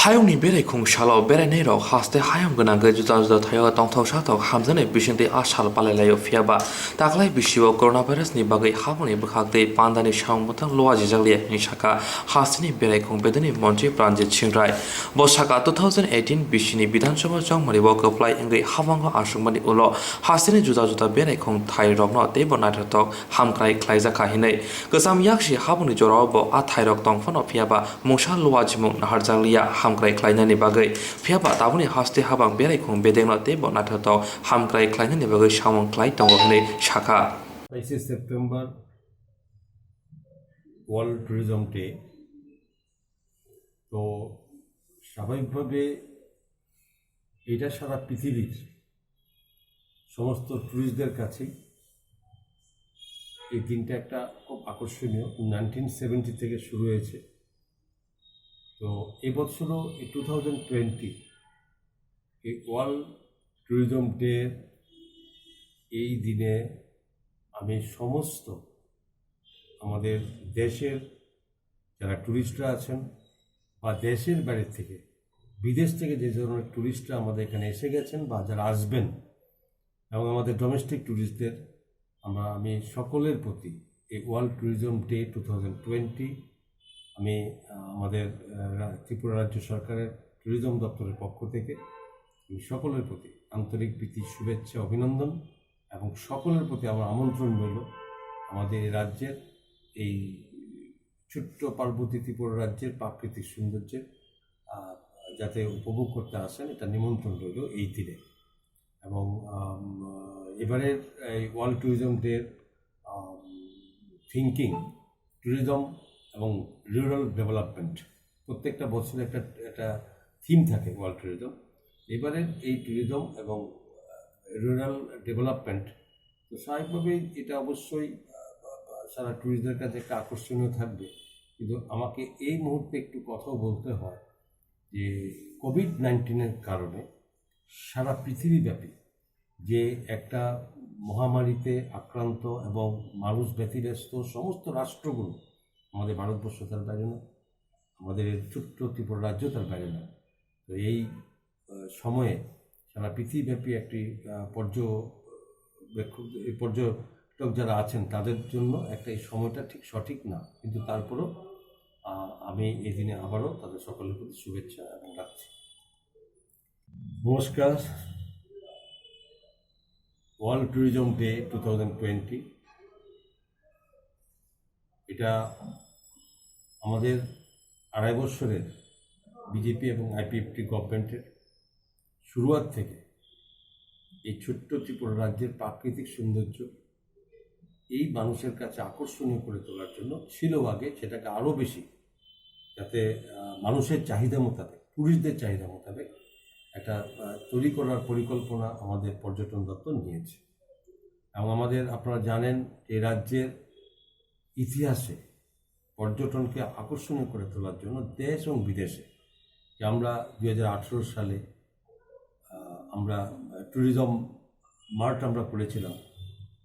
हायुंनि बेरायखुं सालाव बेरायनायाव हास्ते हायुं गोनां जुदा जुदा थायो तंथाव साथाव हामजानाय बिसिंते आसाल पालायलायो फियाबा दाख्लाय बिसिबाव कर'ना भाइरासनि बागै हाबुनि बोखागदै पान्दानि सावमुथां लवाजि जागलिया निसाका हास्तेनि बेरायखुं बेदनि मन्त्रि प्राणजित सिंह राय बसाका 2018 बिसिनि विधानसभा जंमारि वकफ्लाय इंगै हाबांगो आसुंमानि उल हास्तेनि जुदा जुदा बेरायखुं थाइ रगनो तेब नायथाथक हामख्राय ख्लायजाखा हिनै गोजाम याक्षि हाबुनि जरावबो आ थाइरक तंफानो फियाबा मुसा लवाजिमुं नाहारजागलिया हामख्राय ख्लायनायनि बागै फियाबा दाबुनि हास्ते हाबां बेरायखुं बेदेंनो तेब नायथाथक हामख्राय ख्लायनायनि बागै सावं ख्लाय दङ हिनै साखा 22 সেপ্টেম্বর ওয়ার্ল্ড ট্যুরিজম ডে। তো স্বাভাবিকভাবে এটা সারা পৃথিবীর সমস্ত ট্যুরিস্টদের কাছেই এই দিনটা একটা খুব আকর্ষণীয়। 1970 থেকে শুরু হয়েছে। তো এবছরও 2020 এই ওয়ার্ল্ড ট্যুরিজম ডে এই দিনে আমি সমস্ত আমাদের দেশের যারা ট্যুরিস্টরা আছেন বা দেশের বাইরে থেকে বিদেশ থেকে যে ধরনের ট্যুরিস্টরা আমাদের এখানে এসে গেছেন বা যারা আসবেন এবং আমাদের ডোমেস্টিক ট্যুরিস্টদের আমি সকলের প্রতি এই ওয়ার্ল্ড ট্যুরিজম ডে 2020 আমি আমাদের ত্রিপুরা রাজ্য সরকারের ট্যুরিজম দপ্তরের পক্ষ থেকে আমি সকলের প্রতি আন্তরিক প্রীতি শুভেচ্ছা অভিনন্দন এবং সকলের প্রতি আমার আমন্ত্রণ রইল আমাদের এই রাজ্যের এই ছোট্ট পার্বতী ত্রিপুরা রাজ্যের প্রাকৃতিক সৌন্দর্যের যাতে উপভোগ করতে আসেন এটা নিমন্ত্রণ রইল এই দিনে। এবং এবারের এই ওয়ার্ল্ড ট্যুরিজম ডের থিঙ্কিং ট্যুরিজম এবং রুরাল ডেভেলপমেন্ট প্রত্যেকটা বছরে একটা থিম থাকে ওয়ার্ল্ড ট্যুরিজম। এবারের এই ট্যুরিজম এবং রুরাল ডেভেলপমেন্ট তো স্বাভাবিকভাবেই এটা অবশ্যই সারা ট্যুরিস্টদের কাছে একটা আকর্ষণীয় থাকবে। কিন্তু আমাকে এই মুহূর্তে একটু কথাও বলতে হয় যে কোভিড-19 কারণে সারা পৃথিবীব্যাপী যে একটা মহামারীতে আক্রান্ত এবং মানুষ ব্যতিব্যস্ত সমস্ত রাষ্ট্রগুলো, আমাদের ভারতবর্ষ তার বাইরে না, আমাদের ছোট্ট ত্রিপুরা রাজ্য তার বাইরে না। তো এই সময়ে সারা পৃথিবীব্যাপী একটি পর্যটক যারা আছেন তাদের জন্য একটা এই সময়টা ঠিক সঠিক না, কিন্তু তারপরেও আমি এই দিনে আবারও তাদের সকলের প্রতি শুভেচ্ছা এবং রাখছি। নমস্কার। ওয়ার্ল্ড ট্যুরিজম ডে 2020 এটা আমাদের 2.5 বছরের বিজেপি এবং আইপিএফটি গভর্নমেন্টের শুরুয়াত থেকে এই ছোট্ট ত্রিপুরা রাজ্যের প্রাকৃতিক সৌন্দর্য এই মানুষের কাছে আকর্ষণীয় করে তোলার জন্য ছিল আগে, সেটাকে আরও বেশি যাতে মানুষের চাহিদা মোতাবেক, ট্যুরিস্টদের চাহিদা মোতাবেক একটা তৈরি করার পরিকল্পনা আমাদের পর্যটন দপ্তর নিয়েছে। এবং আপনারা জানেন এই রাজ্যের ইতিহাসে পর্যটনকে আকর্ষণীয় করে তোলার জন্য দেশ এবং বিদেশে যে আমরা 2018 সালে আমরা ট্যুরিজম মার্ট আমরা করেছিলাম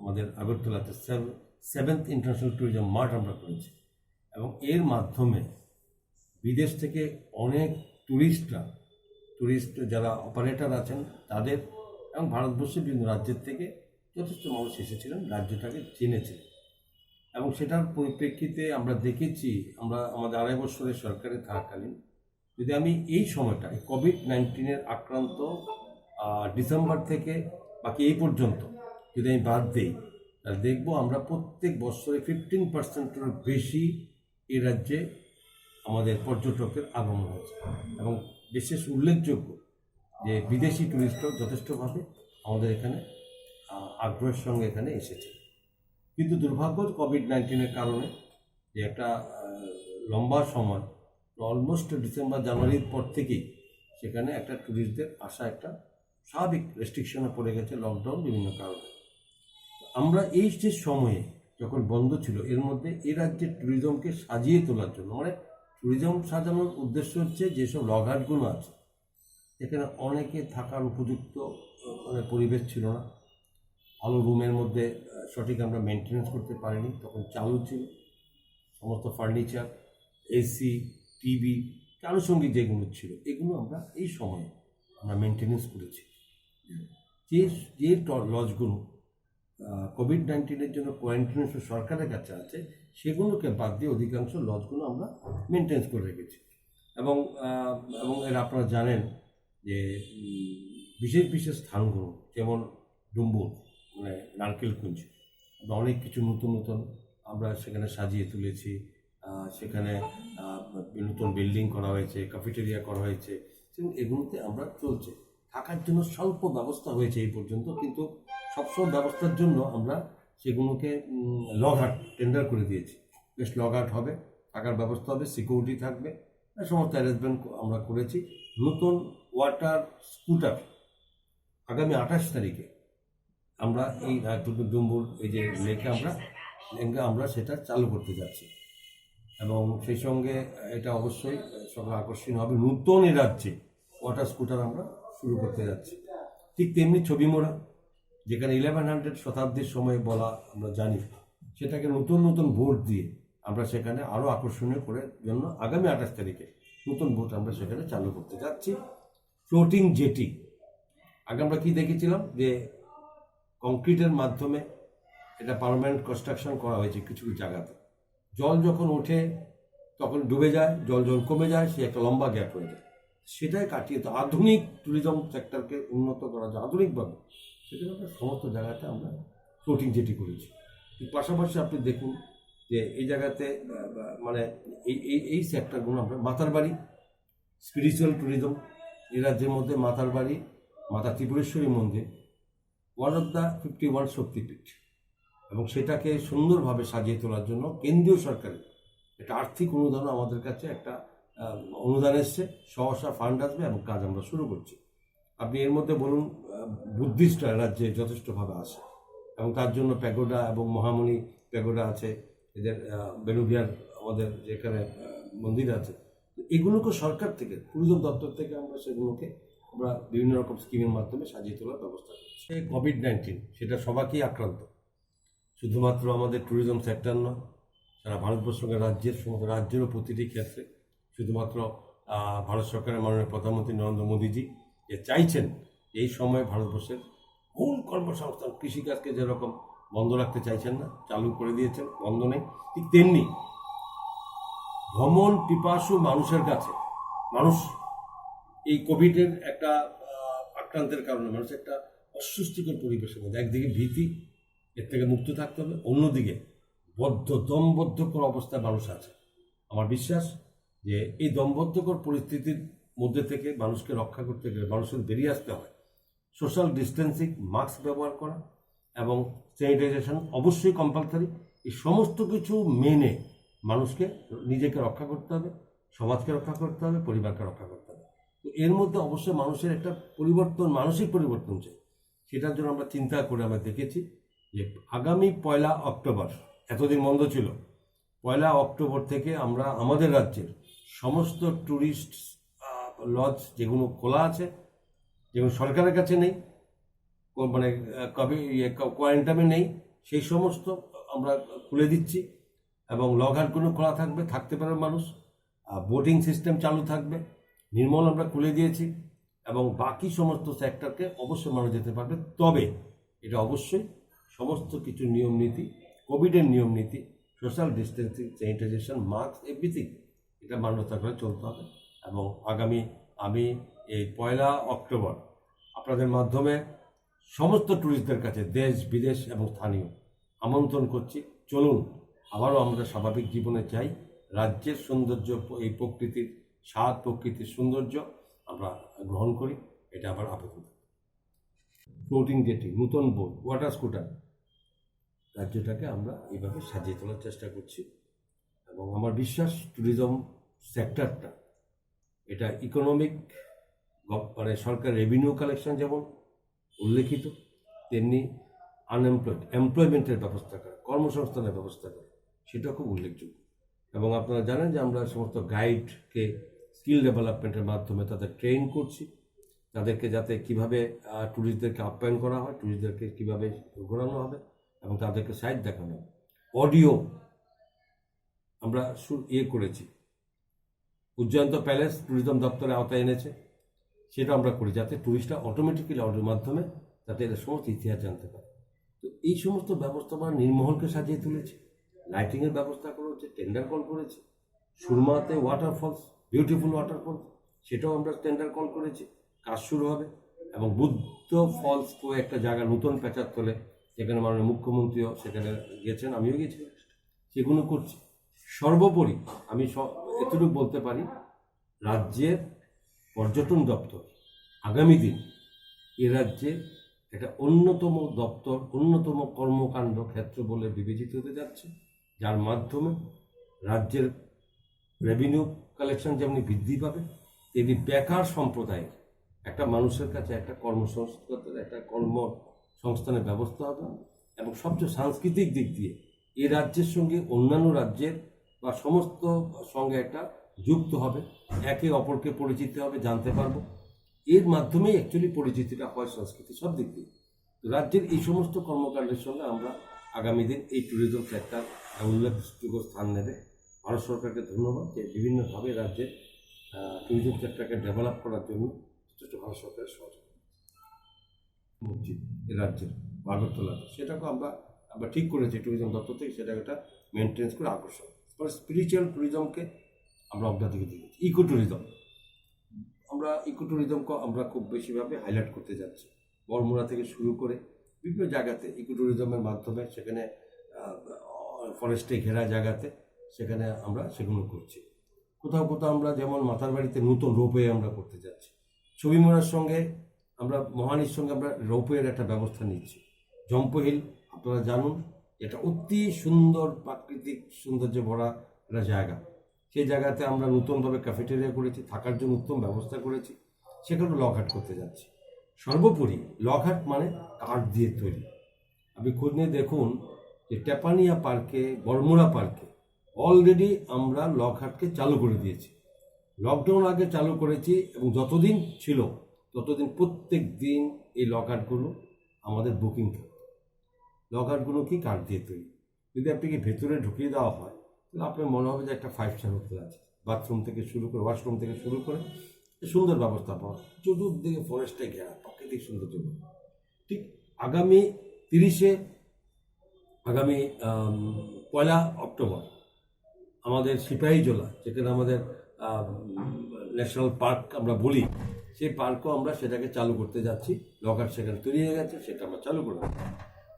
আমাদের আগরতলাতে, 7th ইন্টারন্যাশনাল ট্যুরিজম মার্ট আমরা করেছি। এবং এর মাধ্যমে বিদেশ থেকে অনেক ট্যুরিস্ট যারা অপারেটর আছেন তাদের এবং ভারতবর্ষের বিভিন্ন রাজ্যের থেকে যথেষ্ট মানুষ এসেছিলেন, রাজ্যটাকে চিনেছিলেন। এবং সেটার পরিপ্রেক্ষিতে আমরা দেখেছি, আমাদের 2.5 বছরের সরকারে থাকাকালীন যদি আমি এই সময়টা কোভিড-19 আক্রান্ত ডিসেম্বর থেকে বাকি এই পর্যন্ত যদি আমি বাদ দিই, তাহলে দেখব আমরা প্রত্যেক বছরে 15%-এর বেশি এই রাজ্যে আমাদের পর্যটকের আগমন হয়েছে। এবং বিশেষ উল্লেখযোগ্য যে বিদেশি ট্যুরিস্টরাও যথেষ্টভাবে আমাদের এখানে আগ্রহের সঙ্গে এখানে এসেছে। কিন্তু দুর্ভাগ্য কোভিড-19 কারণে যে একটা লম্বা সময় অলমোস্ট ডিসেম্বর জানুয়ারির পর থেকেই সেখানে একটা ট্যুরিস্টদের আসা একটা স্বাভাবিক রেস্ট্রিকশনে পড়ে গেছে, লকডাউন বিভিন্ন কারণে। আমরা এই যে সময়ে যখন বন্ধ ছিল এর মধ্যে এই রাজ্যের ট্যুরিজমকে সাজিয়ে তোলার জন্য, মানে ট্যুরিজম সাজানোর উদ্দেশ্য হচ্ছে যেসব লকঘাটগুলো আছে এখানে অনেকে থাকার উপযুক্ত পরিবেশ ছিল না, ভালো রুমের মধ্যে সঠিক আমরা মেনটেনেন্স করতে পারিনি, তখন চালু ছিল সমস্ত ফার্নিচার, এসি, টিভি আনুষঙ্গিক যেগুলো ছিল এগুলো আমরা এই সময়ে আমরা মেনটেনেন্স করেছি। যে যে লজগুলো কোভিড-19 জন্য কোয়ারেন্টাইন সরকারের কাছে আছে সেগুলোকে বাদ দিয়ে অধিকাংশ লজগুলো আমরা মেনটেন্স করে রেখেছি। এবং এর আপনারা জানেন যে বিশেষ বিশেষ স্থানগুলো যেমন ডুম্বুর মানে নারকেলকুঞ্জ অনেক কিছু নতুন নতুন আমরা সেখানে সাজিয়ে তুলেছি। সেখানে নতুন বিল্ডিং করা হয়েছে, ক্যাফেটেরিয়া করা হয়েছে, এবং এগুলোতে আমরা চলছে। থাকার জন্য স্বল্প ব্যবস্থা হয়েছে এই পর্যন্ত, কিন্তু সবসময় ব্যবস্থার জন্য আমরা সেগুলোকে লগহাট টেন্ডার করে দিয়েছি। বেশ লগহাট হবে, থাকার ব্যবস্থা হবে, সিকিউরিটি থাকবে, সমস্ত অ্যারেঞ্জমেন্ট আমরা করেছি। নতুন ওয়াটার স্কুটার আগামী 28 তারিখে আমরা এই ডুম্বুর এই যে লেকে আমরা সেটা চালু করতে যাচ্ছি। এবং সেই সঙ্গে এটা অবশ্যই সবার আকর্ষণীয় হবে। নতুন এ রাজ্যে ওয়াটার স্কুটার আমরা শুরু করতে যাচ্ছি। ঠিক তেমনি ছবি মোড়া, যেখানে 1100 শতাব্দীর সময় বলা আমরা জানি, সেটাকে নতুন নতুন বোট দিয়ে আমরা সেখানে আরও আকর্ষণীয় করে জন্য আগামী 28 তারিখে নতুন বোট আমরা সেখানে চালু করতে যাচ্ছি। ফ্লোটিং জেটি, আগে আমরা কি দেখেছিলাম যে কংক্রিটের মাধ্যমে এটা পার্মানেন্ট কনস্ট্রাকশন করা হয়েছে কিছু কিছু জায়গাতে। জল যখন ওঠে তখন ডুবে যায়, জল যখন কমে যায় সে একটা লম্বা গ্যাপ হয়ে যায়। সেটাই কাটিয়ে তো আধুনিক ট্যুরিজম সেক্টরকে উন্নত করা যায় আধুনিকভাবে, সেটা আমরা সমস্ত জায়গাতে আমরা ফ্লোটিং জেটি করেছি। পাশাপাশি আপনি দেখুন যে এই জায়গাতে মানে এই সেক্টরগুলো আমরা মাতার বাড়ি স্পিরিচুয়াল ট্যুরিজম, এই রাজ্যের মধ্যে মাতার বাড়ি মাতা ত্রিপুরেশ্বরী মন্দির ওয়ান অফ দ্য 51 শক্তিপীঠ, এবং সেটাকে সুন্দরভাবে সাজিয়ে তোলার জন্য কেন্দ্রীয় সরকারের একটা আর্থিক অনুদান আমাদের কাছে একটা অনুদান এসছে, সহসা ফান্ড আসবে এবং কাজ আমরা শুরু করছি। আপনি এর মধ্যে বলুন বুদ্ধিস্টরা রাজ্যে যথেষ্টভাবে আসে, এবং তার জন্য প্যাগোডা এবং মহামণি প্যাগোডা আছে, এদের বেনুবিহার আমাদের যেখানে মন্দির আছে, এগুলোকে সরকার থেকে ট্যুরিজম দপ্তর থেকে আমরা সেগুলোকে আমরা বিভিন্ন রকম স্কিমের মাধ্যমে সাজিয়ে তোলার ব্যবস্থা করছি। কোভিড-19 সেটা সবাইকেই আক্রান্ত, শুধুমাত্র আমাদের ট্যুরিজম সেক্টর নয়, সারা ভারতবর্ষের রাজ্যের সমস্ত রাজ্যেরও প্রতিটি ক্ষেত্রে। শুধুমাত্র ভারত সরকারের মাননীয় প্রধানমন্ত্রী নরেন্দ্র মোদীজি যে চাইছেন এই সময়ে ভারতবর্ষের মূল কর্মসংস্থান কৃষিকাজকে যেরকম বন্ধ রাখতে চাইছেন না, চালু করে দিয়েছেন, বন্ধ নেই, ঠিক তেমনি ভ্রমণ পিপাসু মানুষের কাছে মানুষ এই কোভিডের একটা আক্রান্তের কারণে মানুষ একটা অস্বস্তিকর পরিবেশের মধ্যে, একদিকে ভীতি, এর থেকে মুক্ত থাকতে হবে, অন্যদিকে দমবদ্ধকর অবস্থায় মানুষ আছে। আমার বিশ্বাস যে এই দমবদ্ধকর পরিস্থিতির মধ্যে থেকে মানুষকে রক্ষা করতে গেলে মানুষের বেরিয়ে আসতে হয়। সোশ্যাল ডিস্টেন্সিং, মাস্ক ব্যবহার করা এবং স্যানিটাইজেশন অবশ্যই কম্পালসারি। এই সমস্ত কিছু মেনে মানুষকে নিজেকে রক্ষা করতে হবে, সমাজকে রক্ষা করতে হবে, পরিবারকে রক্ষা করতে হবে। তো এর মধ্যে অবশ্যই মানুষের একটা পরিবর্তন, মানসিক পরিবর্তন চাই। সেটার জন্য আমরা চিন্তা করে আমরা দেখেছি যে আগামী 1 অক্টোবর, এতদিন বন্ধ ছিল, 1 অক্টোবর থেকে আমরা আমাদের রাজ্যের সমস্ত ট্যুরিস্ট লজ যেগুলো খোলা আছে, যেগুলো সরকারের কাছে নেই, মানে কোয়ারেন্টাইনে নেই, সেই সমস্ত আমরা খুলে দিচ্ছি, এবং লগহাটগুলো খোলা থাকবে, থাকতে পারবে মানুষ, বোটিং সিস্টেম চালু থাকবে, নির্মল আমরা খুলে দিয়েছি, এবং বাকি সমস্ত সেক্টরকে অবশ্যই মানুষ যেতে পারবে। তবে এটা অবশ্যই সমস্ত কিছু নিয়ম নীতি, কোভিডের নিয়ম নীতি, social distancing, sanitisation, mask, everything এটা মান্যতা করে চলতে হবে। এবং আমি এই 1 অক্টোবর আপনাদের মাধ্যমে সমস্ত ট্যুরিস্টদের কাছে দেশ বিদেশ এবং স্থানীয় আমন্ত্রণ করছি, চলুন আবারও আমরা স্বাভাবিক জীবনে চাই। রাজ্যের সৌন্দর্য, এই প্রকৃতির স্বাদ, প্রকৃতির সৌন্দর্য আমরা গ্রহণ করি, এটা আবার আবেদন। ফ্লোটিং জেটি, নতুন বোট, ওয়াটার স্কুটার, রাজ্যটাকে আমরা এইভাবে সাজিয়ে তোলার চেষ্টা করছি। এবং আমার বিশ্বাস ট্যুরিজম সেক্টরটা এটা ইকোনমিক, মানে সরকার রেভিনিউ কালেকশন যেমন উল্লেখিত, তেমনি এমপ্লয়মেন্টের ব্যবস্থা করা, কর্মসংস্থানের ব্যবস্থা করা, সেটা খুব উল্লেখযোগ্য। এবং আপনারা জানেন যে আমরা সমস্ত গাইডকে স্কিল ডেভেলপমেন্টের মাধ্যমে তাদের ট্রেন করছি, তাদেরকে যাতে কিভাবে ট্যুরিস্টদেরকে আপ্যায়ন করা হয়, ট্যুরিস্টদেরকে কীভাবে ঘোরানো হবে এবং তাদেরকে সাইট দেখানো হবে। অডিও আমরা করেছি, উজ্জয়ন্ত প্যালেস ট্যুরিজম দপ্তরের আওতায় এনেছে, সেটা আমরা করি যাতে ট্যুরিস্টরা অটোমেটিক্যালি অডিওর মাধ্যমে যাতে এদের সমস্ত ইতিহাস জানতে পারে। তো এই সমস্ত ব্যবস্থা আমরা নির্মহলকে সাজিয়ে তুলেছি, লাইটিংয়ের ব্যবস্থা করেছে, টেন্ডার কল করেছি। সুরমাতে ওয়াটারফলস, বিউটিফুল ওয়াটারফলস, সেটাও আমরা টেন্ডার কল করেছি, কাজ শুরু হবে। এবং বুদ্ধ ফলস তো একটা জায়গা নতুন প্যাচার তোলে, যেখানে মাননীয় মুখ্যমন্ত্রীও সেখানে গেছেন, আমিও গেছিলাম, সেগুলো করছি। সর্বোপরি আমি এতটুকু বলতে পারি, রাজ্যের পর্যটন দপ্তর আগামী দিন এ রাজ্যে একটা অন্যতম দপ্তর, অন্যতম কর্মকাণ্ড ক্ষেত্র বলে বিবেচিত হতে যাচ্ছে, যার মাধ্যমে রাজ্যের রেভিনিউ কালেকশন যেমনি বৃদ্ধি পাবে, তেমনি বেকার সম্প্রদায়ের একটা মানুষের কাছে একটা কর্মসংস্থানের, একটা কর্মসংস্থানের ব্যবস্থা হবে। এবং সবচেয়ে সাংস্কৃতিক দিক দিয়ে এই রাজ্যের সঙ্গে অন্যান্য রাজ্যের বা সমস্ত সঙ্গে একটা যুক্ত হবে, একে অপরকে পরিচিতি হবে, জানতে পারবো। এর মাধ্যমেই অ্যাকচুয়ালি পরিচিতিটা হয় সংস্কৃতি সব দিক দিয়ে। রাজ্যের এই সমস্ত কর্মকাণ্ডের সঙ্গে আমরা আগামী দিন এই ট্যুরিজম সেক্টর উল্লেখযোগ্য স্থান নেবে। ভারত সরকারকে ধন্যবাদ যে বিভিন্নভাবে রাজ্যের ট্যুরিজম সেক্টরকে ডেভেলপ করার জন্য যথেষ্ট ভারত সরকারের সহযোগিতা রাজ্যের আগরতলাতে, সেটাকে আমরা ঠিক করেছি ট্যুরিজম দপ্তর থেকে, সেটাকে একটা মেনটেন্স করে আকর্ষণ। স্পিরিচুয়াল ট্যুরিজমকে আমরা অগ্রাধিকার দিয়েছি। ইকো ট্যুরিজম, আমরা ইকো ট্যুরিজমকে আমরা খুব বেশিভাবে হাইলাইট করতে যাচ্ছি। বরমুড়া থেকে শুরু করে বিভিন্ন জায়গাতে ইকো ট্যুরিজমের মাধ্যমে, সেখানে ফরেস্টে ঘেরা জায়গাতে সেখানে আমরা সেগুলো করছি। কোথাও কোথাও আমরা যেমন মাতার বাড়িতে নতুন রোপওয়ে আমরা করতে যাচ্ছি। ছবিমুড়ার সঙ্গে আমরা মহানির সঙ্গে আমরা রোপওয়ের একটা ব্যবস্থা নিচ্ছি। জম্পহিল আপনারা জানুন, এটা অতি সুন্দর প্রাকৃতিক সৌন্দর্যে ভরা একটা জায়গা। সেই জায়গাতে আমরা নতুনভাবে ক্যাফেটেরিয়া করেছি, থাকার জন্য উত্তম ব্যবস্থা করেছি, সেখানে লকহাট করতে যাচ্ছি। সর্বোপরি লকহাট মানে কাঠ দিয়ে তৈরি। আপনি খোঁজ নিয়ে দেখুন যে টেপানিয়া পার্কে, বরমুড়া পার্কে অলরেডি আমরা লকহাটকে চালু করে দিয়েছি। লকডাউন আগে চালু করেছি এবং যতদিন ছিল ততদিন প্রত্যেক দিন এই লকহাটগুলো আমাদের বুকিং থাকতো। লকহাটগুলো কি কাঠ দিয়ে তৈরি, যদি আপনাকে ভেতরে ঢুকিয়ে দেওয়া হয় তাহলে আপনার মনে হবে যে একটা 5 স্টার হোটেল আছে। বাথরুম থেকে শুরু করে, ওয়াশরুম থেকে শুরু করে সুন্দর ব্যবস্থা পাওয়া, চতুর্দিকে ফরেস্টে ঘেরা, প্রাকৃতিক সৌন্দর্য। ঠিক আগামী 1 অক্টোবর আমাদের সিপাহীজলা, যেখানে আমাদের ন্যাশনাল পার্ক আমরা বলি, সেই পার্কও আমরা সেটাকে চালু করতে যাচ্ছি। লকহাট সেখানে তৈরি হয়ে গেছে, সেটা আমরা চালু করব।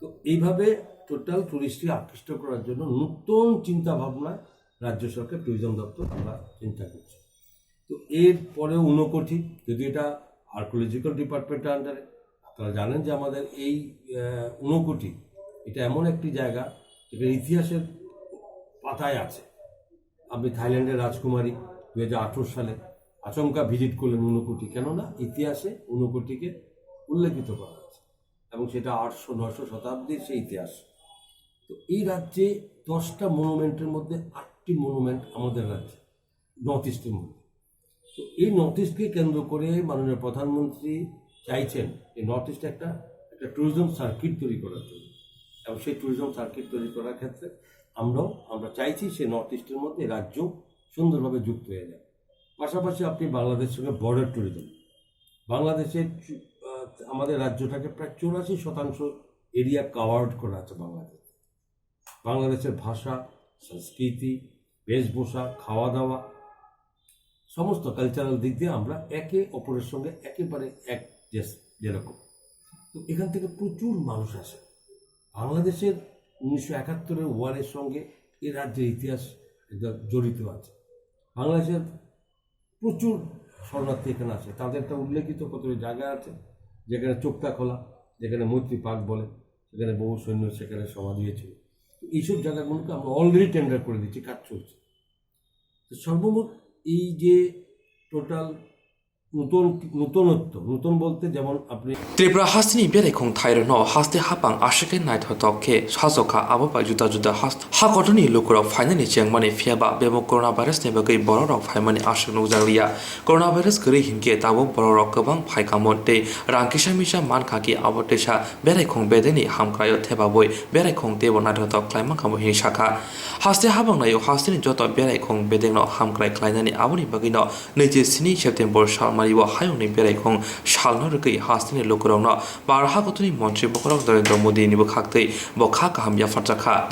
তো এইভাবে টোটাল টুরিস্টকে আকৃষ্ট করার জন্য নতুন চিন্তা ভাবনা রাজ্য সরকার ট্যুরিজম দপ্তর আমরা চিন্তা করছি। তো এর পরে ঊনকোটি, যদি এটা আর্কিওলজিক্যাল ডিপার্টমেন্টের আন্ডারে, আপনারা জানেন যে আমাদের এই ঊনকোটি এটা এমন একটি জায়গা যেটা ইতিহাসের পাতায় আছে। আপনি থাইল্যান্ডের রাজকুমারী 2018 সালে আচমকা ভিজিট করলেন ঊনকোটি, কেননা ইতিহাসে ঊনকোটিকে উল্লেখিত করা আছে এবং সেটা 800-900 শতাব্দীর সেই ইতিহাস। তো এই রাজ্যে 10টা মনুমেন্টের মধ্যে 8টি মনুমেন্ট আমাদের রাজ্যে, নর্থ ইস্টের মধ্যে। তো এই নর্থ ইস্টকে কেন্দ্র করে মাননীয় প্রধানমন্ত্রী চাইছেন এই নর্থ ইস্টে একটা ট্যুরিজম সার্কিট তৈরি করার জন্য, এবং সেই ট্যুরিজম সার্কিট তৈরি করার ক্ষেত্রে আমরা চাইছি সেই নর্থ ইস্টের মধ্যে রাজ্য সুন্দরভাবে যুক্ত হয়ে যায়। পাশাপাশি আপনি বাংলাদেশের সঙ্গে বর্ডার ট্যুরিজম, বাংলাদেশের আমাদের রাজ্যটাকে প্রায় 84% এরিয়া কাভার্ড করা আছে বাংলাদেশের ভাষা, সংস্কৃতি, বেশভূষা, খাওয়া দাওয়া, সমস্ত কালচারাল দিক দিয়ে আমরা একে অপরের সঙ্গে একেবারে এক যেরকম। তো এখান থেকে প্রচুর মানুষ আসে। বাংলাদেশের 1971 ওয়ারের সঙ্গে এই রাজ্যের ইতিহাস জড়িত আছে। বাংলাদেশের প্রচুর শরণার্থী এখানে আসে, তাদের একটা উল্লেখিত কত জায়গা আছে, যেখানে চোক্তা খোলা, যেখানে মৈত্রী পার্ক বলে, সেখানে বহু সৈন্য সেখানে সমাধি হয়েছিল। এইসব জায়গাগুলোকে আমরা অলরেডি টেন্ডার করে দিচ্ছি, কাজ চলছে। তো সর্বমোট এই যে টোটাল নতুন বলতে যেমন আপনি Tripura hasni bere khong thairo no haste hapang ashike night hotoke hasoka ababa juda juda hast hakotoni lokro finally chengmani fiaba bemo coronavirus ne bagai borok phaimani ashik nugjaria coronavirus gri hinke tabo borok kabang phaikamonte rangkisa misa mankhaki abotesa bere khong bedeni hamkrayo thebaboi bere khong tebo night hotok klaima kamo hi shakha haste habang nayo haste ni joto bere khong bedengno hamkrai klainani aboni bagai no 27 September salmaribo hayoni bere khong salno rkai haste ni lokro Barha Kotuni Montri Bokorok Narendra Modi ni Bukhakte Bokha Kaham Yafataka